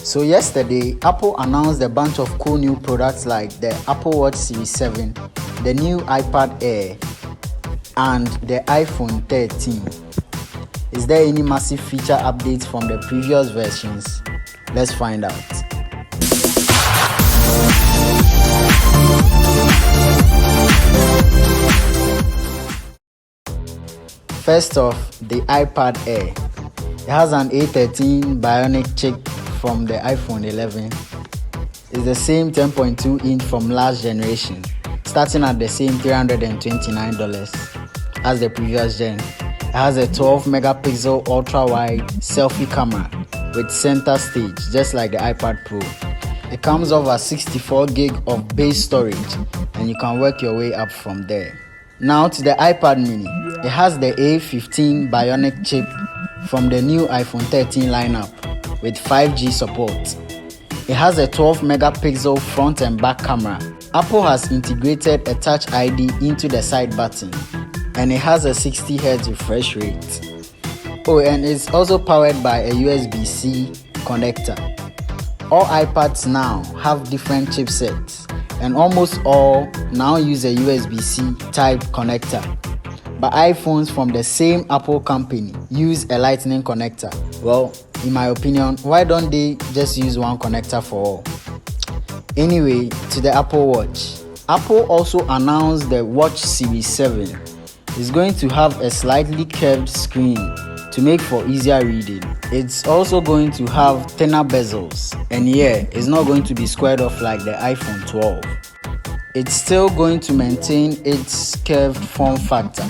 So yesterday, Apple announced a bunch of cool new products like the Apple Watch Series 7, the new iPad Air, and the iPhone 13. Is there any massive feature updates from the previous versions? Let's find out. First off, the iPad Air. It has an A13 Bionic chip from the iPhone 11. It's the same 10.2 inch from last generation, starting at the same $329 as the previous gen. It has a 12 megapixel ultra-wide selfie camera with center stage, just like the iPad Pro. It comes over 64 gig of base storage, and you can work your way up from there. Now to the iPad mini. It has the A15 Bionic chip from the new iPhone 13 lineup with 5G support. It has a 12 megapixel front and back camera. Apple has integrated a Touch ID into the side button, and it has a 60 Hz refresh rate. Oh, and it's also powered by a USB-C connector. All iPads now have different chipsets, and almost all now use a USB-C type connector. But iPhones from the same Apple company use a Lightning connector. Well, in my opinion, why don't they just use one connector for all? Anyway, to the Apple Watch. Apple also announced the Watch Series 7 is going to have a slightly curved screen to make for easier reading. It's also going to have thinner bezels, and yeah, it's not going to be squared off like the iPhone 12. It's still going to maintain its curved form factor,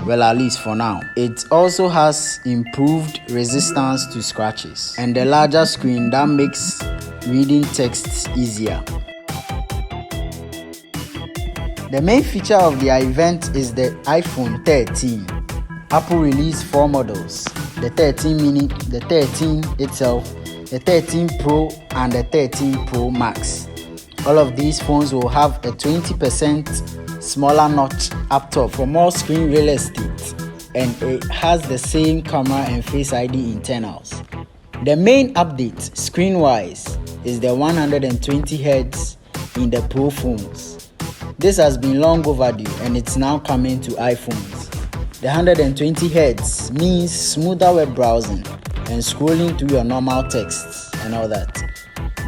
well, at least for now. It also has improved resistance to scratches and a larger screen that makes reading texts easier. The main feature of the event is the iPhone 13. Apple released 4 models: the 13 mini, the 13 itself, the 13 Pro, and the 13 Pro Max. All of these phones will have a 20% smaller notch up top for more screen real estate, and it has the same camera and Face ID internals. The main update screen-wise is the 120 Hz in the Pro phones. This has been long overdue, and it's now coming to iPhones. The 120 Hz means smoother web browsing and scrolling through your normal texts and all that.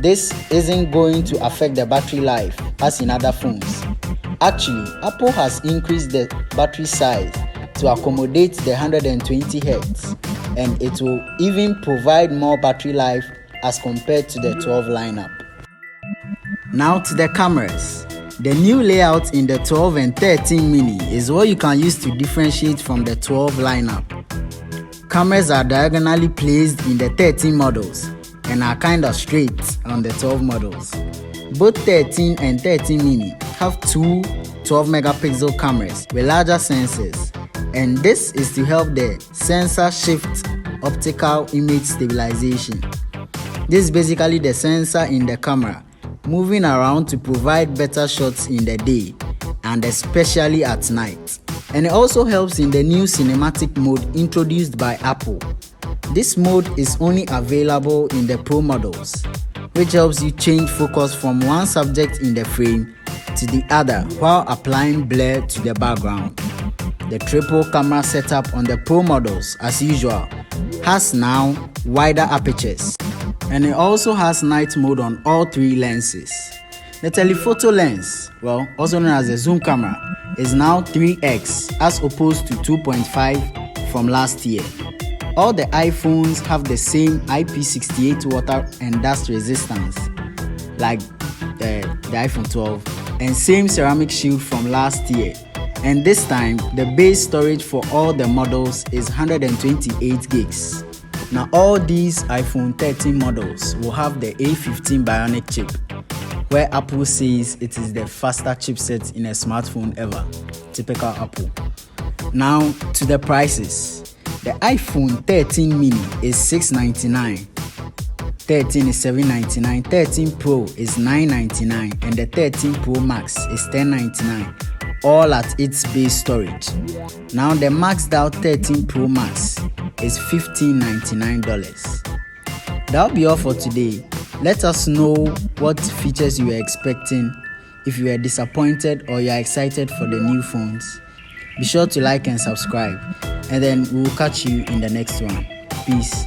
This isn't going to affect the battery life as in other phones. Actually, Apple has increased the battery size to accommodate the 120 Hz, and it will even provide more battery life as compared to the 12 lineup. Now to the cameras. The new layout in the 12 and 13 mini is what you can use to differentiate from the 12 lineup. Cameras are diagonally placed in the 13 models and are kinda straight on the 12 models. Both 13 and 13 mini have two 12 megapixel cameras with larger sensors, and this is to help the sensor shift optical image stabilization. This is basically the sensor in the camera moving around to provide better shots in the day and especially at night. And it also helps in the new cinematic mode introduced by Apple. This mode is only available in the Pro models, which helps you change focus from one subject in the frame to the other while applying blur to the background. The triple camera setup on the Pro models, as usual, has now wider apertures, and it also has night mode on all 3 lenses. The telephoto lens, well, also known as the zoom camera, is now 3x as opposed to 2.5 from last year. All the iPhones have the same IP68 water and dust resistance like the iPhone 12, and same ceramic shield from last year. And this time, the base storage for all the models is 128 gigs. Now all these iPhone 13 models will have the A15 Bionic chip, where Apple says it is the faster chipset in a smartphone ever. Typical Apple. Now to the prices. The iPhone 13 mini is $699, 13 is $799, 13 Pro is $999, and the 13 Pro Max is $1099, all at its base storage. Now the maxed out 13 Pro Max is $1,599. That'll be all for today. Let us know what features you are expecting, if you are disappointed or you are excited for the new phones. Be sure to like and subscribe, and then we will catch you in the next one. Peace.